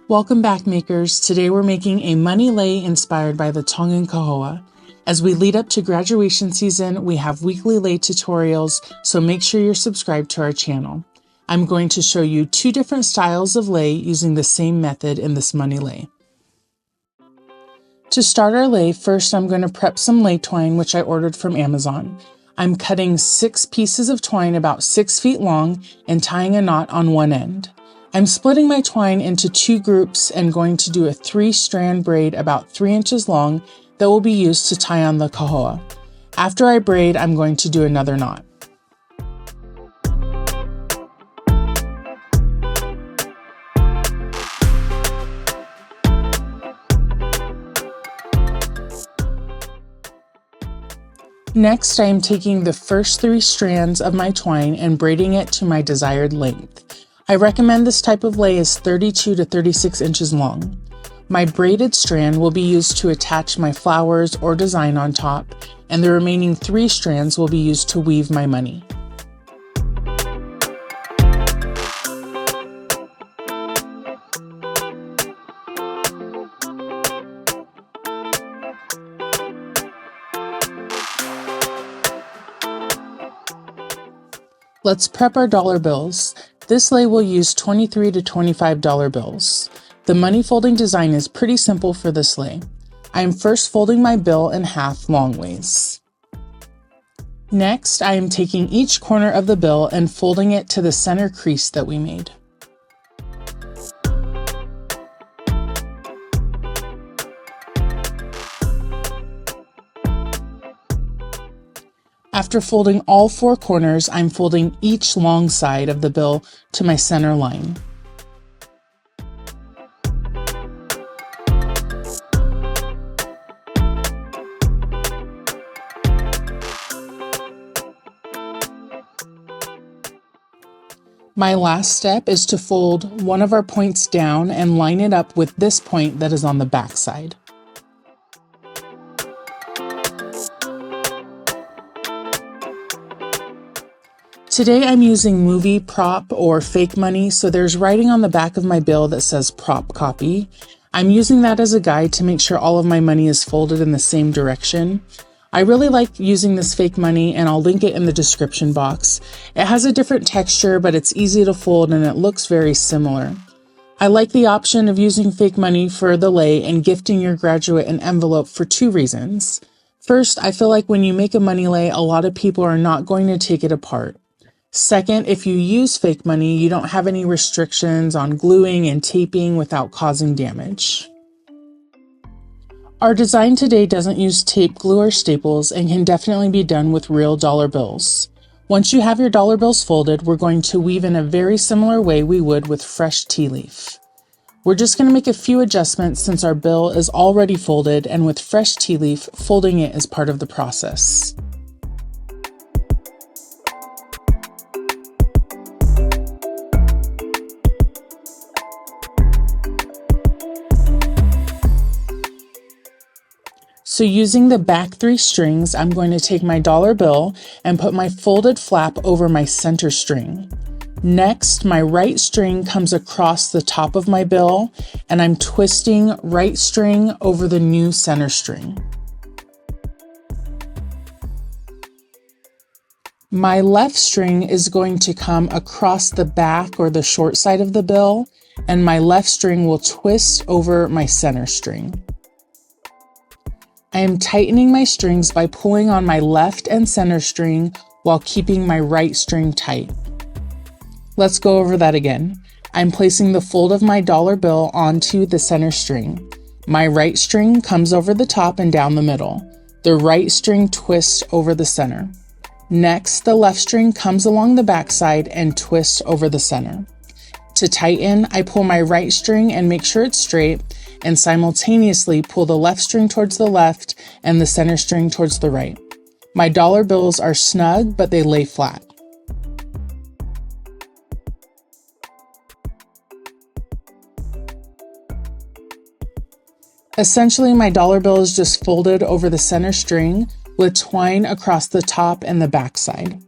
Welcome back, makers. Today we're making a money lei inspired by the Tongan Kahoa. As we lead up to graduation season, we have weekly lei tutorials, so make sure you're subscribed to our channel. I'm going to show you 2 different styles of lei using the same method in this money lei. To start our lei, first I'm going to prep some lei twine, which I ordered from Amazon. I'm cutting 6 pieces of twine about 6 feet long and tying a knot on one end. I'm splitting my twine into 2 groups and going to do a 3-strand braid about 3 inches long that will be used to tie on the kahoa. After I braid, I'm going to do another knot. Next, I am taking the first 3 strands of my twine and braiding it to my desired length. I recommend this type of lei is 32 to 36 inches long. My braided strand will be used to attach my flowers or design on top, and the remaining 3 strands will be used to weave my money. Let's prep our dollar bills. This lei will use $23 to $25 bills. The money folding design is pretty simple for this lei. I am first folding my bill in half long ways. Next, I am taking each corner of the bill and folding it to the center crease that we made. After folding all 4 corners, I'm folding each long side of the bill to my center line. My last step is to fold one of our points down and line it up with this point that is on the back side. Today I'm using movie prop or fake money, so there's writing on the back of my bill that says prop copy. I'm using that as a guide to make sure all of my money is folded in the same direction. I really like using this fake money, and I'll link it in the description box. It has a different texture, but it's easy to fold and it looks very similar. I like the option of using fake money for the lei and gifting your graduate an envelope for 2 reasons. First, I feel like when you make a money lei, a lot of people are not going to take it apart. Second, if you use fake money, you don't have any restrictions on gluing and taping without causing damage. Our design today doesn't use tape, glue, or staples and can definitely be done with real dollar bills. Once you have your dollar bills folded, we're going to weave in a very similar way we would with fresh tea leaf. We're just going to make a few adjustments since our bill is already folded, and with fresh tea leaf, folding it is part of the process. So using the back 3 strings, I'm going to take my dollar bill and put my folded flap over my center string. Next, my right string comes across the top of my bill, and I'm twisting right string over the new center string. My left string is going to come across the back or the short side of the bill, and my left string will twist over my center string. I am tightening my strings by pulling on my left and center string while keeping my right string tight. Let's go over that again. I'm placing the fold of my dollar bill onto the center string. My right string comes over the top and down the middle. The right string twists over the center. Next, the left string comes along the back side and twists over the center. To tighten, I pull my right string and make sure it's straight, and simultaneously pull the left string towards the left and the center string towards the right. My dollar bills are snug, but they lay flat. Essentially, my dollar bill is just folded over the center string with twine across the top and the back side.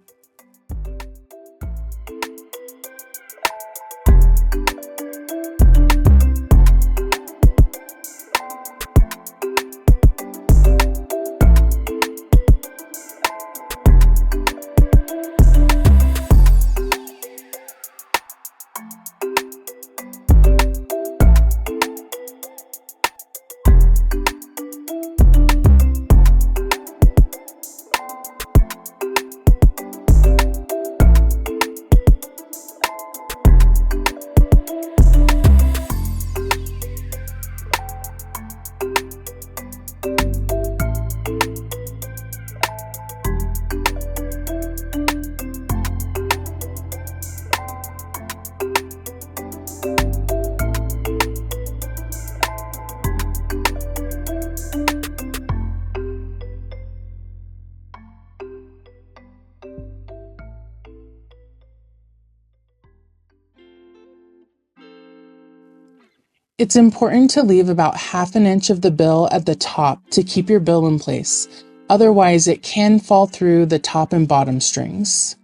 It's important to leave about 1/2 inch of the bill at the top to keep your bill in place. Otherwise, it can fall through the top and bottom strings.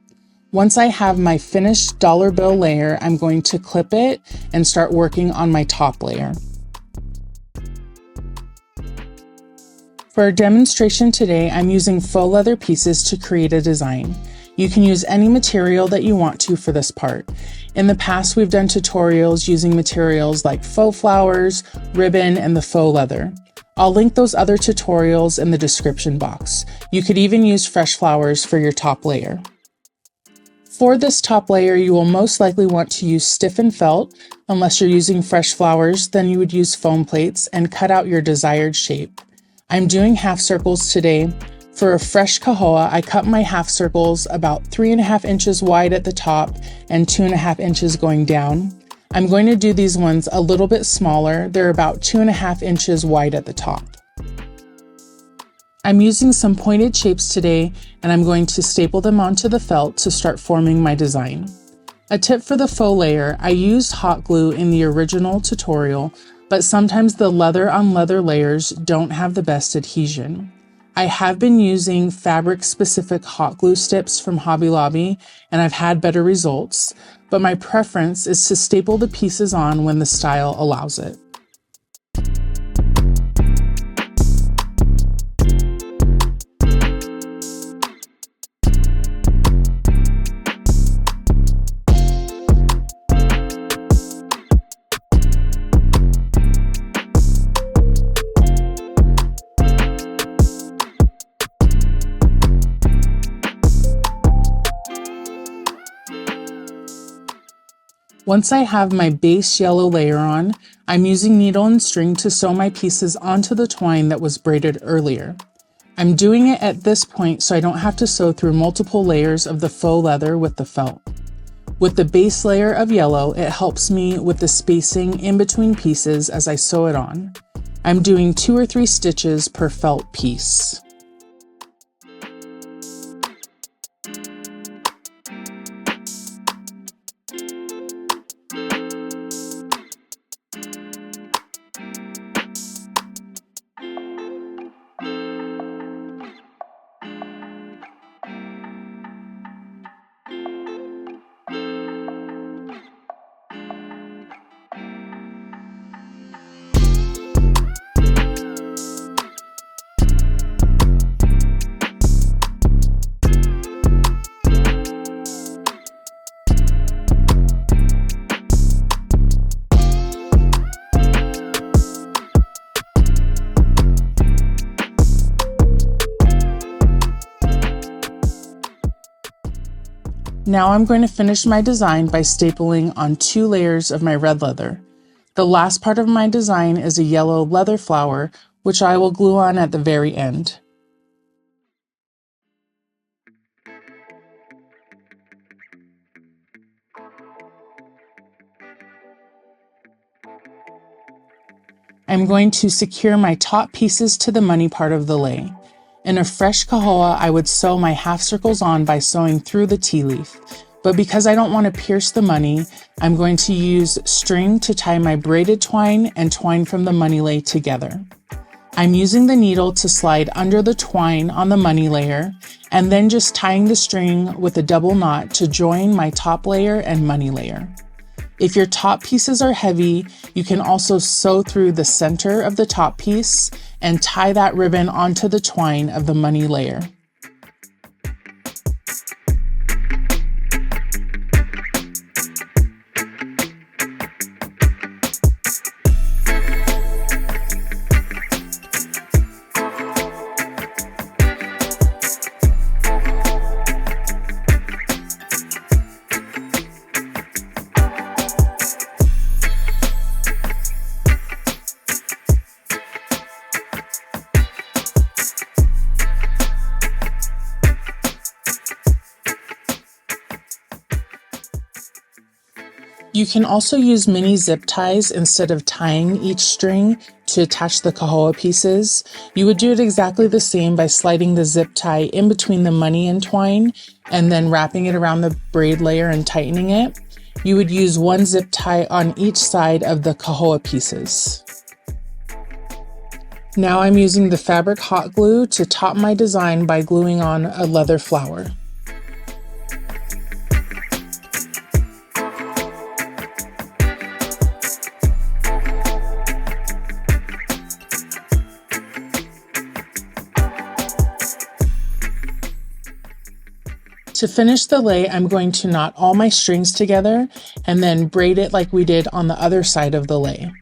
Once I have my finished dollar bill layer, I'm going to clip it and start working on my top layer. For our demonstration today, I'm using faux leather pieces to create a design. You can use any material that you want to for this part. In the past, we've done tutorials using materials like faux flowers, ribbon, and the faux leather. I'll link those other tutorials in the description box. You could even use fresh flowers for your top layer. For this top layer, you will most likely want to use stiffened felt. Unless you're using fresh flowers, then you would use foam plates and cut out your desired shape. I'm doing half circles today. For a fresh kahoa, I cut my half circles about 3.5 inches wide at the top and 2.5 inches going down. I'm going to do these ones a little bit smaller. They're about 2.5 inches wide at the top. I'm using some pointed shapes today, and I'm going to staple them onto the felt to start forming my design. A tip for the faux layer, I used hot glue in the original tutorial, but sometimes the leather on leather layers don't have the best adhesion. I have been using fabric-specific hot glue sticks from Hobby Lobby, and I've had better results, but my preference is to staple the pieces on when the style allows it. Once I have my base yellow layer on, I'm using needle and string to sew my pieces onto the twine that was braided earlier. I'm doing it at this point so I don't have to sew through multiple layers of the faux leather with the felt. With the base layer of yellow, it helps me with the spacing in between pieces as I sew it on. I'm doing 2 or 3 stitches per felt piece. Now I'm going to finish my design by stapling on 2 layers of my red leather. The last part of my design is a yellow leather flower, which I will glue on at the very end. I'm going to secure my top pieces to the money part of the lei. In a fresh kahoa, I would sew my half circles on by sewing through the tea leaf. But because I don't want to pierce the money, I'm going to use string to tie my braided twine and twine from the money lei together. I'm using the needle to slide under the twine on the money layer, and then just tying the string with a double knot to join my top layer and money layer. If your top pieces are heavy, you can also sew through the center of the top piece and tie that ribbon onto the twine of the money layer. You can also use mini zip ties instead of tying each string to attach the kahoa pieces. You would do it exactly the same by sliding the zip tie in between the money and twine and then wrapping it around the braid layer and tightening it. You would use one zip tie on each side of the cajoa pieces. Now I'm using the fabric hot glue to top my design by gluing on a leather flower. To finish the lei, I'm going to knot all my strings together and then braid it like we did on the other side of the lei.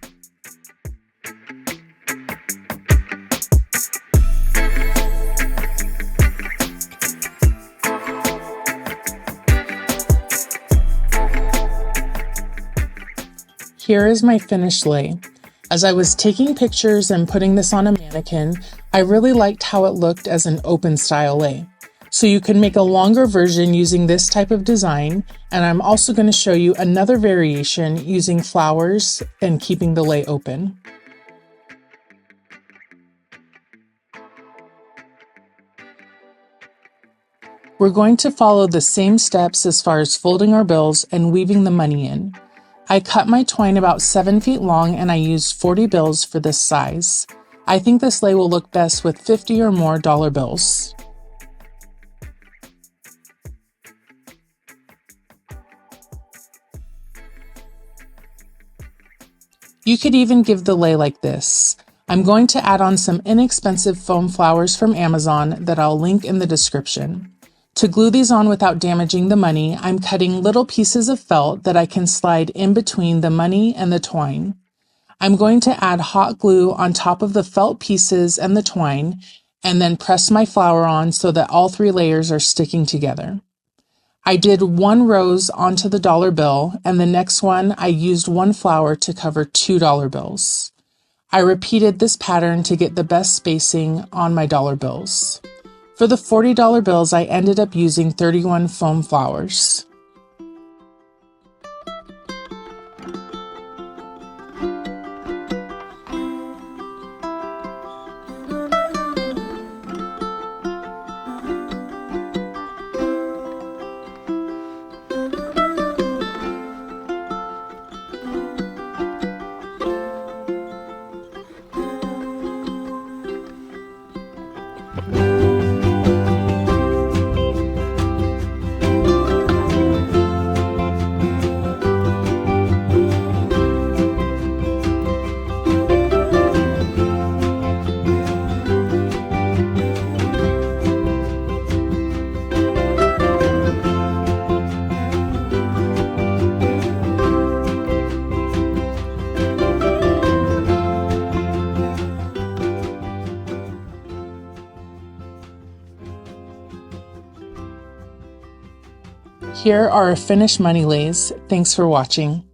Here is my finished lei. As I was taking pictures and putting this on a mannequin, I really liked how it looked as an open style lei. So you can make a longer version using this type of design, and I'm also going to show you another variation using flowers and keeping the lei open. We're going to follow the same steps as far as folding our bills and weaving the money in. I cut my twine about 7 feet long and I used 40 bills for this size. I think this lei will look best with 50 or more dollar bills. You could even give the lei like this. I'm going to add on some inexpensive foam flowers from Amazon that I'll link in the description. To glue these on without damaging the money, I'm cutting little pieces of felt that I can slide in between the money and the twine. I'm going to add hot glue on top of the felt pieces and the twine, and then press my flower on so that all 3 layers are sticking together. I did 1 rose onto the dollar bill, and the next one I used 1 flower to cover 2 dollar bills. I repeated this pattern to get the best spacing on my dollar bills. For the $40 bills, I ended up using 31 foam flowers. Here are our finished money leis. Thanks for watching.